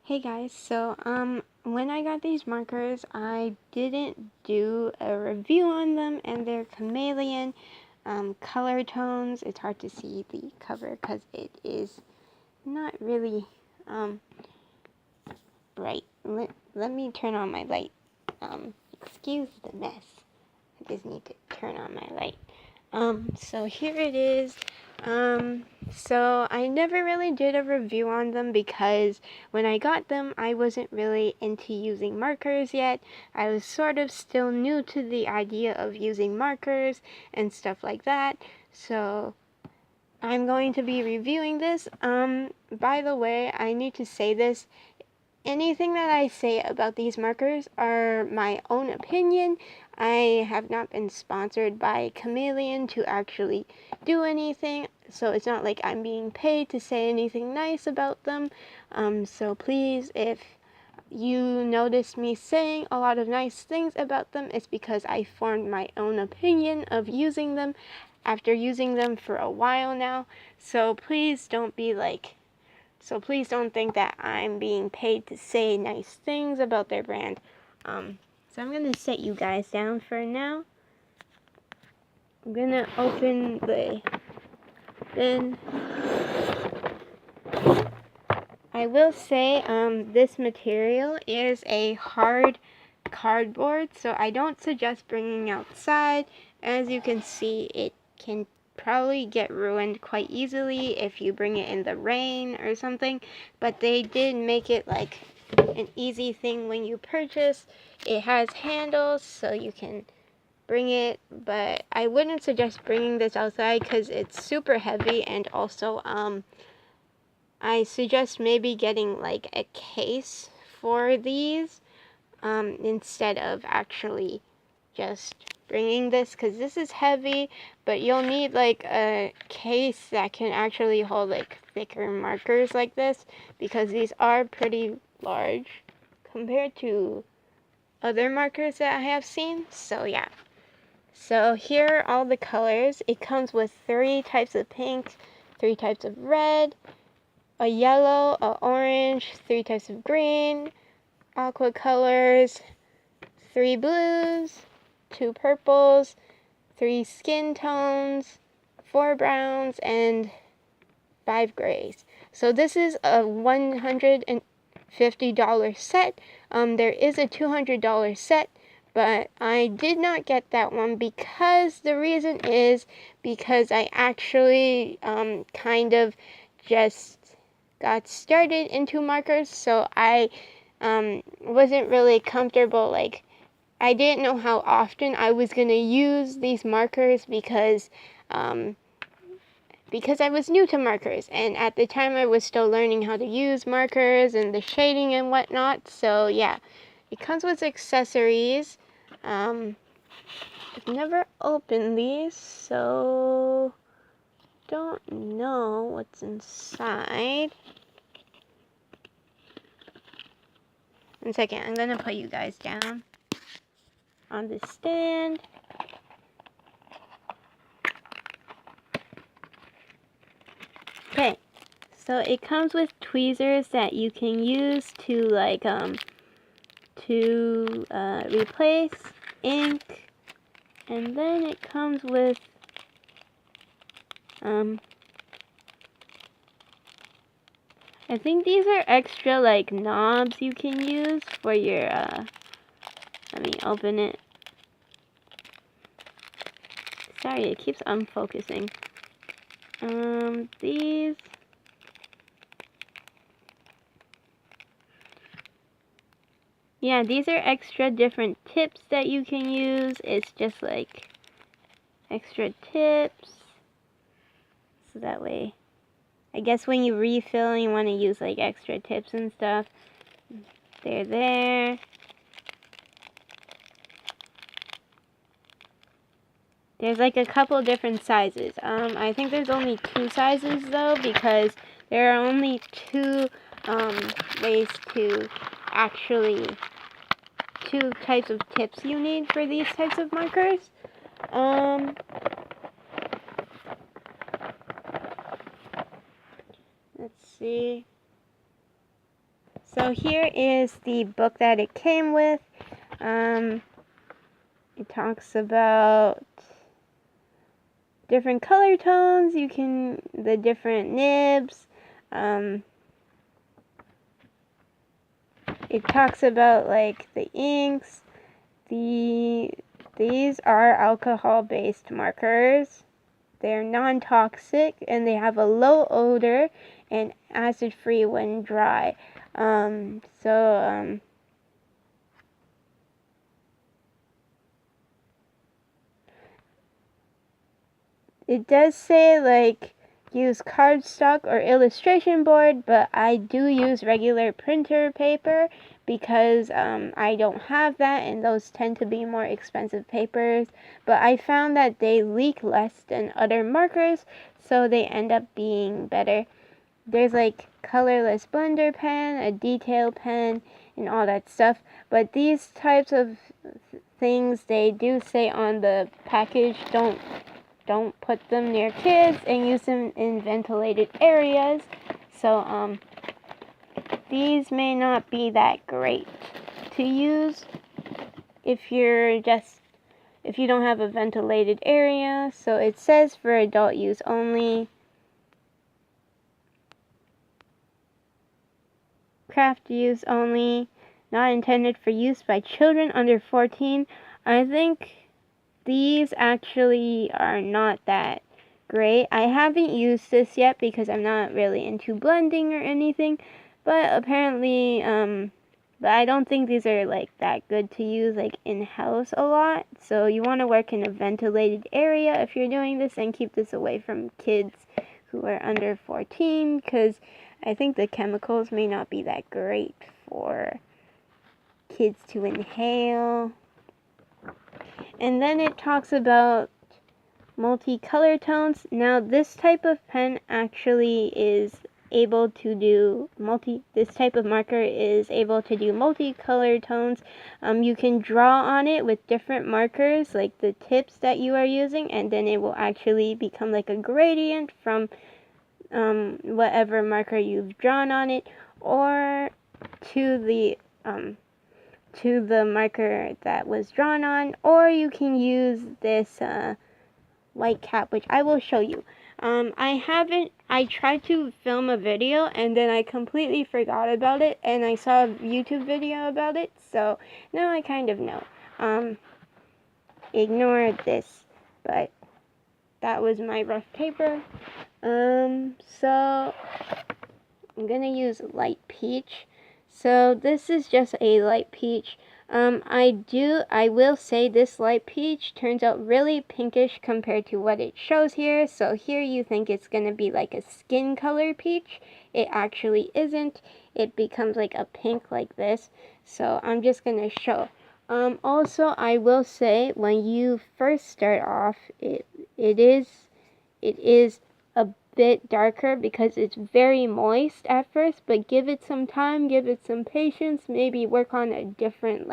Hey guys, so when I got these markers, I didn't do a review on them, and they're Chameleon color tones. It's hard to see the cover because it is not really bright. Let me turn on my light. Excuse the mess. I just need to turn on my light. So here it is. So I never really did a review on them because when I got them, I wasn't really into using markers yet. I was sort of still new to the idea of using markers and stuff like that. So I'm going to be reviewing this. By the way, I need to say this. Anything that I say about these markers are my own opinion. I have not been sponsored by Chameleon to actually do anything, so it's not like I'm being paid to say anything nice about them. So please, if you notice me saying a lot of nice things about them, it's because I formed my own opinion of using them after using them for a while now. So please don't think that I'm being paid to say nice things about their brand. So I'm going to set you guys down for now. I'm going to open the bin. I will say this material is a hard cardboard, so I don't suggest bringing outside. As you can see, it can probably get ruined quite easily if you bring it in the rain or something, but they did make it like an easy thing when you purchase. It has handles so you can bring it, but I wouldn't suggest bringing this outside because it's super heavy, and also I suggest maybe getting like a case for these instead of actually just bringing this, because this is heavy, but you'll need like a case that can actually hold like thicker markers like this, because these are pretty large compared to other markers that I have seen. So yeah, so here are all the colors. It comes with 3 types of pink, 3 types of red, a yellow, a orange, 3 types of green, aqua colors, 3 blues, 2 purples, 3 skin tones, 4 browns, and 5 grays. So this is a $150 set. There is a $200 set, but I did not get that one because the reason is because I actually kind of just got started into markers, so I wasn't really comfortable, like I didn't know how often I was going to use these markers because I was new to markers, and at the time I was still learning how to use markers and the shading and whatnot. So yeah, it comes with accessories. I've never opened these, so don't know what's inside. 1 second, I'm gonna put you guys down on the stand. Okay, so it comes with tweezers that you can use to like replace ink, and then it comes with I think these are extra like knobs you can use for your let me open it. Sorry, it keeps unfocusing. These these are extra different tips that you can use. It's just like extra tips, so that way I guess when you refill and you want to use like extra tips and stuff, they're there. There's like a couple different sizes. I think there's only 2 sizes though, because there are only 2 ways to actually 2 types of tips you need for these types of markers. Let's see. So here is the book that it came with. It talks about different color tones, the different nibs. It talks about like the inks. These are alcohol-based markers. They're non-toxic and they have a low odor and acid-free when dry. It does say like use cardstock or illustration board, but I do use regular printer paper because I don't have that, and those tend to be more expensive papers. But I found that they leak less than other markers, so they end up being better. There's like colorless blender pen, a detail pen, and all that stuff. But these types of things, they do say on the package, don't put them near kids and use them in ventilated areas. So these may not be that great to use if you don't have a ventilated area. So it says for adult use only. Craft use only, not intended for use by children under 14. I think these actually are not that great. I haven't used this yet because I'm not really into blending or anything, but apparently, but I don't think these are like that good to use like in-house a lot. So you want to work in a ventilated area if you're doing this, and keep this away from kids who are under 14, because I think the chemicals may not be that great for kids to inhale. And then it talks about multicolor tones. Now this type of pen actually is able to do this type of marker is able to do multicolor tones. You can draw on it with different markers, like the tips that you are using, and then it will actually become like a gradient from whatever marker you've drawn on it, or to the marker that was drawn on, or you can use this white cap, which I will show you. I tried to film a video and then I completely forgot about it, and I saw a YouTube video about it, so now I kind of know. Ignore this, but that was my rough paper. So I'm gonna use light peach. So this is just a light peach. I will say this light peach turns out really pinkish compared to what it shows here. So here you think it's gonna be like a skin color peach. It actually isn't. It becomes like a pink like this. So I'm just gonna show. Also, I will say when you first start off, it is a bit darker because it's very moist at first, but give it some time, give it some patience, maybe work on a different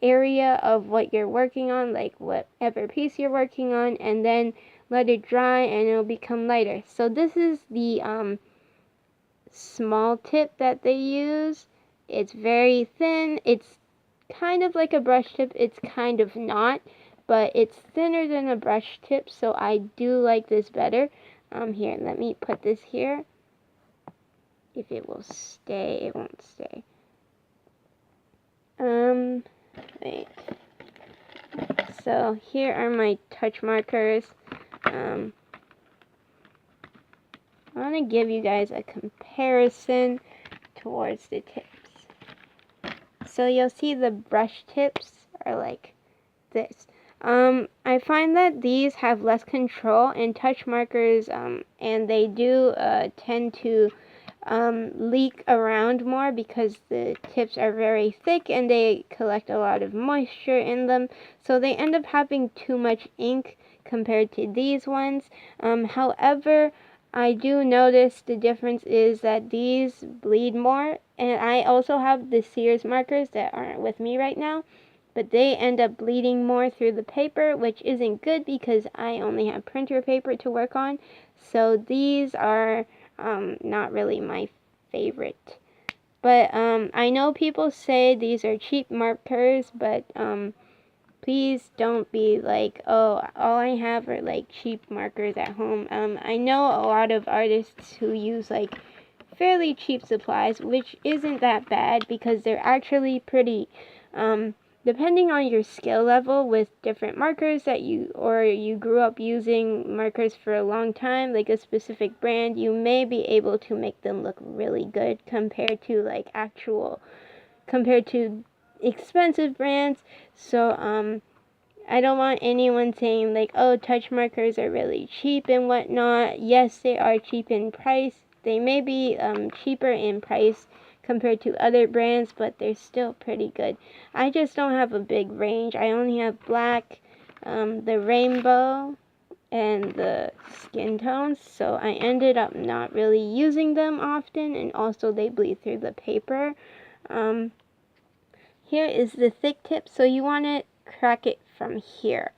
area of what you're working on, like whatever piece you're working on, and then let it dry and it'll become lighter. So this is the small tip that they use. It's very thin. It's kind of like a brush tip, it's kind of not, but it's thinner than a brush tip, so I do like this better. Here, let me put this here. If it will stay, it won't stay. Wait. So here are my touch markers. I want to give you guys a comparison towards the tips. So you'll see the brush tips are like this. I find that these have less control in touch markers, and they do tend to leak around more because the tips are very thick and they collect a lot of moisture in them, so they end up having too much ink compared to these ones. However, I do notice the difference is that these bleed more, and I also have the Sears markers that aren't with me right now, but they end up bleeding more through the paper, which isn't good because I only have printer paper to work on. So these are not really my favorite But I know people say these are cheap markers, but please don't be like, oh, all I have are like cheap markers at home. I know a lot of artists who use like fairly cheap supplies, which isn't that bad because they're actually pretty, depending on your skill level with different markers that you grew up using markers for a long time, like a specific brand, you may be able to make them look really good compared to expensive brands. So I don't want anyone saying like, oh, touch markers are really cheap and whatnot. Yes, they are cheap in price. They may be cheaper in price compared to other brands, but they're still pretty good. I just don't have a big range. I only have black, the rainbow, and the skin tones, so I ended up not really using them often, and also they bleed through the paper. Here is the thick tip, so you want to crack it from here.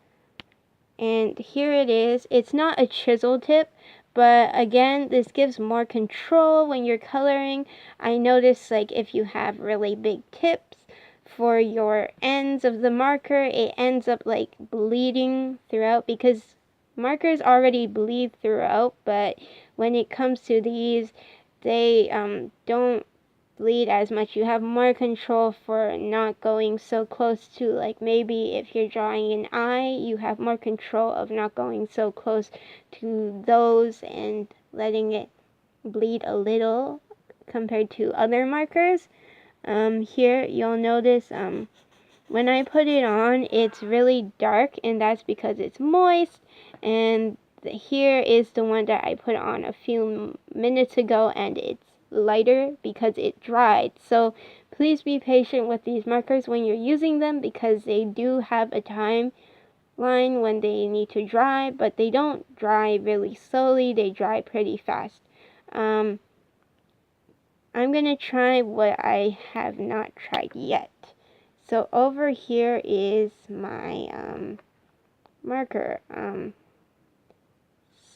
And here it is. It's not a chisel tip, but again, this gives more control when you're coloring. I notice like if you have really big tips for your ends of the marker, it ends up like bleeding throughout because markers already bleed throughout, but when it comes to these, they don't bleed as much. You have more control for not going so close to, like, maybe if you're drawing an eye, you have more control of not going so close to those and letting it bleed a little compared to other markers. Here you'll notice when I put it on, it's really dark, and that's because it's moist. And here is the one that I put on a few minutes ago, and it's lighter because it dried. So please be patient with these markers when you're using them because they do have a timeline when they need to dry, but they don't dry really slowly. They dry pretty fast. I'm gonna try what I have not tried yet. So over here is my marker.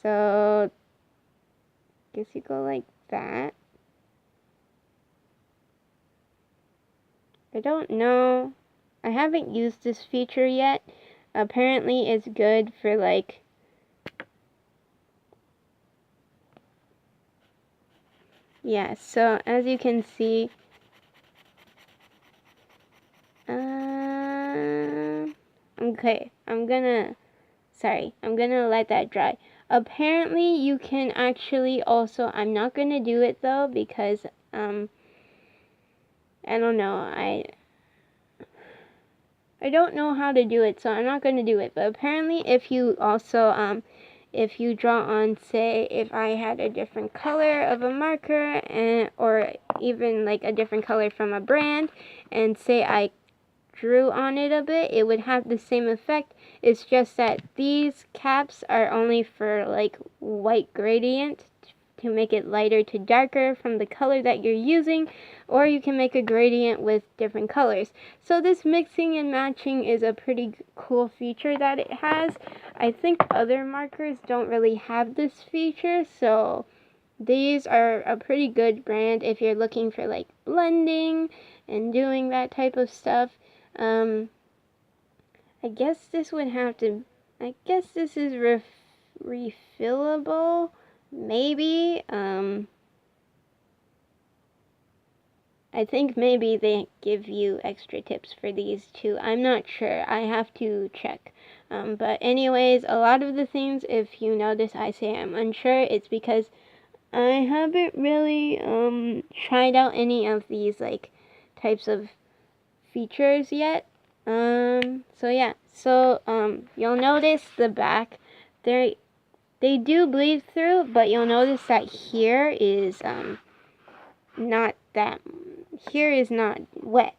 So guess you go like that. I don't know. I haven't used this feature yet. Apparently it's good for like yeah, so as you can see, okay, I'm gonna let that dry. Apparently you can actually also, I'm not gonna do it though because I don't know, I don't know how to do it, so I'm not gonna do it. But apparently if you also if you draw on, say, if I had a different color of a marker or even like a different color from a brand, and say I drew on it a bit, it would have the same effect. It's just that these caps are only for like white gradient to make it lighter to darker from the color that you're using, or you can make a gradient with different colors. So this mixing and matching is a pretty cool feature that it has. I think other markers don't really have this feature, so these are a pretty good brand if you're looking for like blending and doing that type of stuff. I guess this would have to, I guess this is refillable, maybe. I think maybe they give you extra tips for these too. I'm not sure. I have to check. But anyways, a lot of the things, if you notice I say I'm unsure, it's because I haven't really tried out any of these like types of features yet. So yeah. So you'll notice the back, they do bleed through, but you'll notice that here is not wet.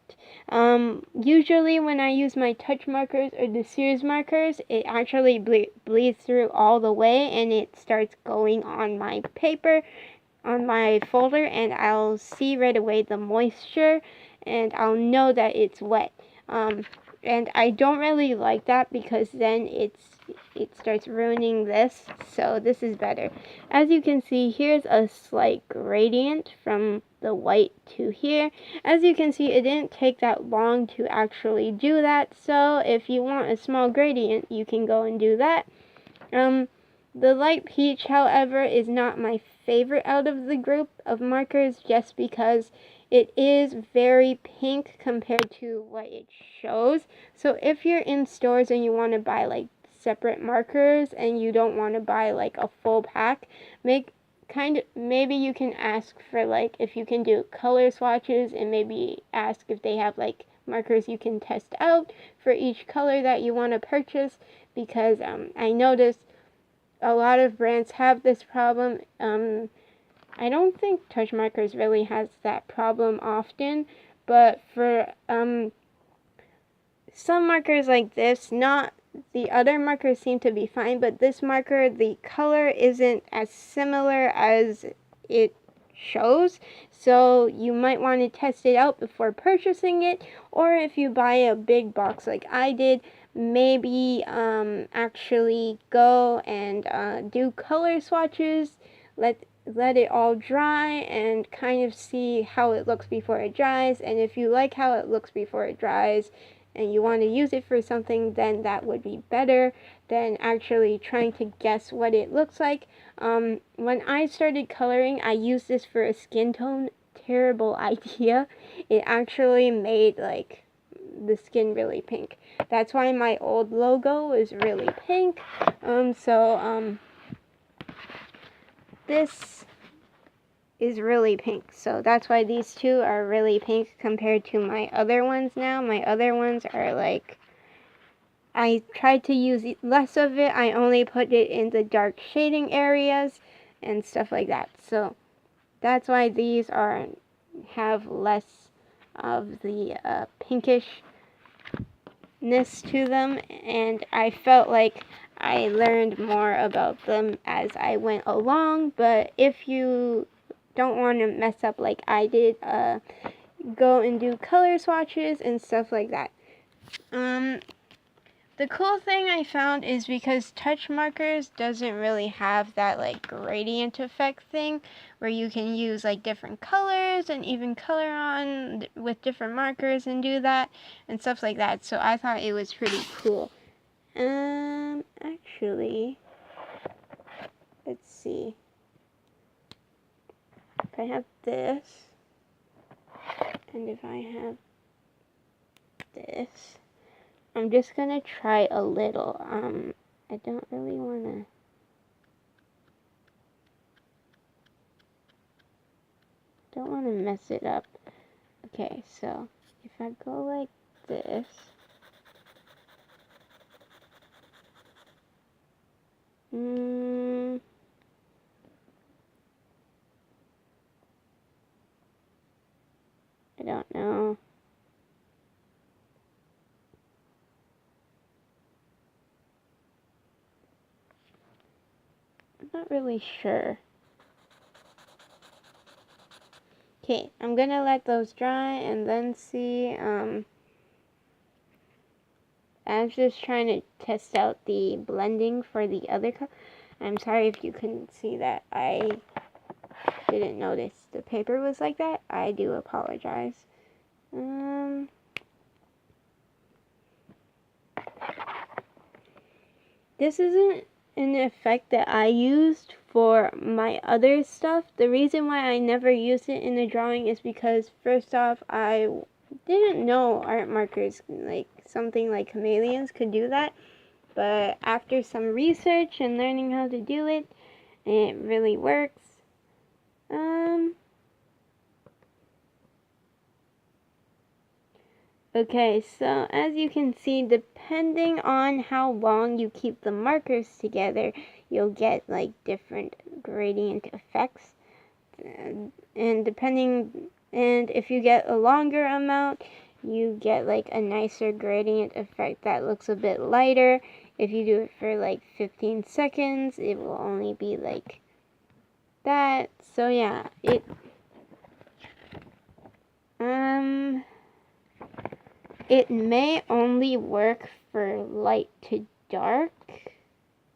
Usually when I use my touch markers or the Sears markers, it actually bleeds through all the way, and it starts going on my paper, on my folder, and I'll see right away the moisture, and I'll know that it's wet. And I don't really like that because then it starts ruining this. So this is better. As you can see, here's a slight gradient from the white to here. As you can see, it didn't take that long to actually do that. So if you want a small gradient, you can go and do that. The light peach, however, is not my favorite out of the group of markers just because it is very pink compared to what it shows. So if you're in stores and you want to buy like separate markers and you don't want to buy like a full pack, maybe you can ask for like if you can do color swatches and maybe ask if they have like markers you can test out for each color that you want to purchase, because I noticed a lot of brands have this problem. I don't think Touch Markers really has that problem often, but for some markers like this, not the other markers seem to be fine, but this marker, the color isn't as similar as it shows, so you might want to test it out before purchasing it, or if you buy a big box like I did, maybe actually go and do color swatches, let it all dry and kind of see how it looks before it dries. And if you like how it looks before it dries and you want to use it for something, then that would be better than actually trying to guess what it looks like. When I started coloring, I used this for a skin tone. Terrible idea. It actually made like the skin really pink. That's why my old logo is really pink. This is really pink, so that's why these two are really pink compared to my other ones now. My other ones are like, I tried to use less of it. I only put it in the dark shading areas and stuff like that. So that's why these have less of the pinkishness to them, and I felt like I learned more about them as I went along. But if you don't want to mess up like I did, go and do color swatches and stuff like that. The cool thing I found is because Touch Markers doesn't really have that like gradient effect thing where you can use like different colors and even color on with different markers and do that and stuff like that. So I thought it was pretty cool. Actually, let's see. If I have this, and if I have this, I'm just gonna try a little. I don't really wanna mess it up. Okay, so if I go like this, I don't know. I'm not really sure. Okay, I'm gonna let those dry and then see. I'm just trying to test out the blending for the other color. I'm sorry if you couldn't see that. I didn't notice the paper was like that. I do apologize. This isn't an effect that I used for my other stuff. The reason why I never used it in the drawing is because, first off, I didn't know art markers, like something like Chameleons, could do that. But after some research and learning how to do it, it really works. Okay, so as you can see, depending on how long you keep the markers together, you'll get like different gradient effects. And if you get a longer amount, you get like a nicer gradient effect that looks a bit lighter. If you do it for like 15 seconds, it will only be like that. So yeah, it may only work for light to dark.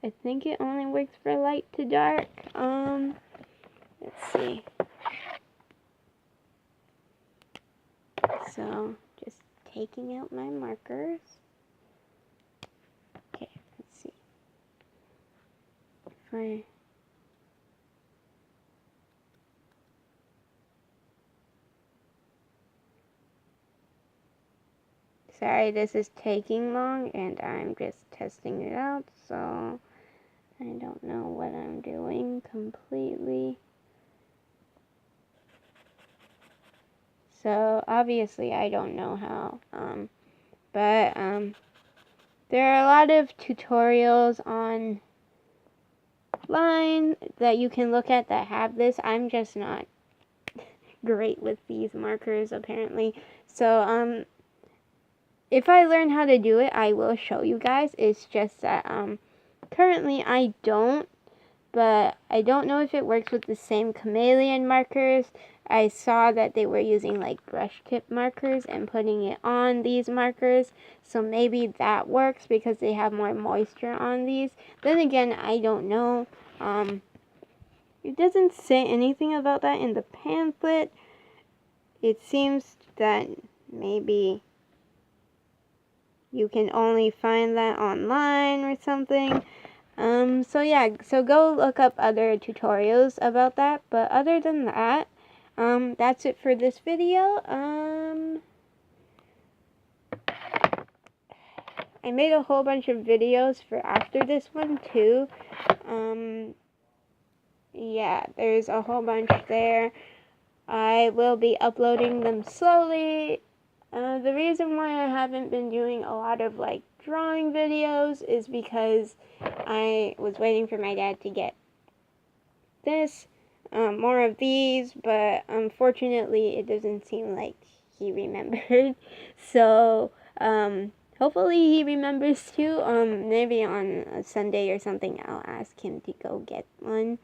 I think it only works for light to dark. Let's see. So, just taking out my markers. Okay, let's see. Sorry, this is taking long, and I'm just testing it out, so I don't know what I'm doing completely. So, obviously, I don't know how, but there are a lot of tutorials online that you can look at that have this. I'm just not great with these markers, apparently. So, if I learn how to do it, I will show you guys. It's just that, currently I don't, but I don't know if it works with the same Chameleon markers. I saw that they were using like brush tip markers and putting it on these markers, so maybe that works because they have more moisture on these. Then again, I don't know. It doesn't say anything about that in the pamphlet. It seems that maybe you can only find that online or something. So yeah, so go look up other tutorials about that, but other than that, that's it for this video. I made a whole bunch of videos for after this one too. Yeah, there's a whole bunch there. I will be uploading them slowly. The reason why I haven't been doing a lot of like drawing videos is because I was waiting for my dad to get this, more of these, but unfortunately it doesn't seem like he remembered. So, hopefully he remembers too. Maybe on a Sunday or something I'll ask him to go get one.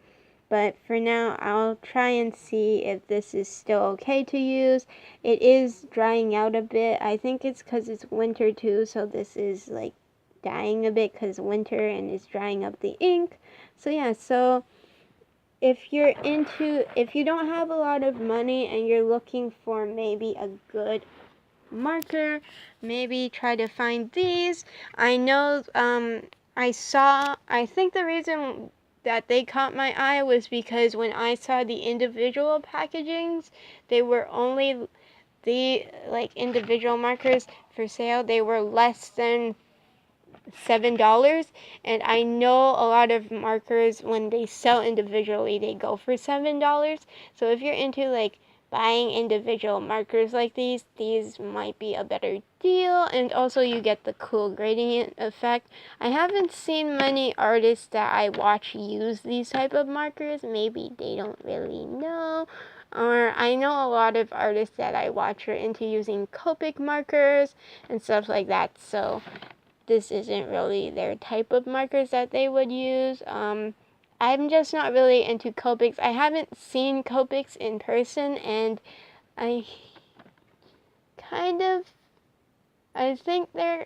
But for now, I'll try and see if this is still okay to use. It is drying out a bit. I think it's because it's winter too, so this is like dying a bit because winter and it's drying up the ink. So yeah, so if you don't have a lot of money and you're looking for maybe a good marker, maybe try to find these. I know, I think the reason that they caught my eye was because when I saw the individual packagings, they were only the like individual markers for sale. They were less than $7, and I know a lot of markers when they sell individually they go for $7. So if you're into like buying individual markers like these might be a better deal, and also you get the cool gradient effect. I haven't seen many artists that I watch use these type of markers. Maybe they don't really know, or I know a lot of artists that I watch are into using Copic markers and stuff like that, so this isn't really their type of markers that they would use. I'm just not really into Copics. I haven't seen Copics in person, and I think they're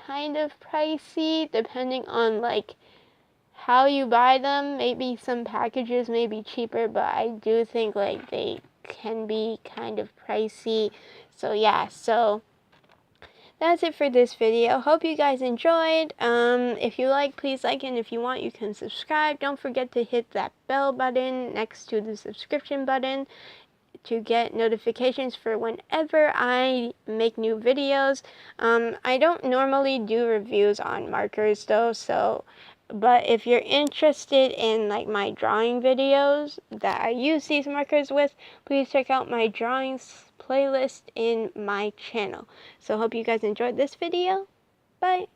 kind of pricey depending on like how you buy them. Maybe some packages may be cheaper, but I do think like they can be kind of pricey. So yeah, so that's it for this video. Hope you guys enjoyed. If you like, please like, and if you want, you can subscribe. Don't forget to hit that bell button next to the subscription button to get notifications for whenever I make new videos. I don't normally do reviews on markers though, but if you're interested in like my drawing videos that I use these markers with, please check out my drawings playlist in my channel. So hope you guys enjoyed this video. Bye!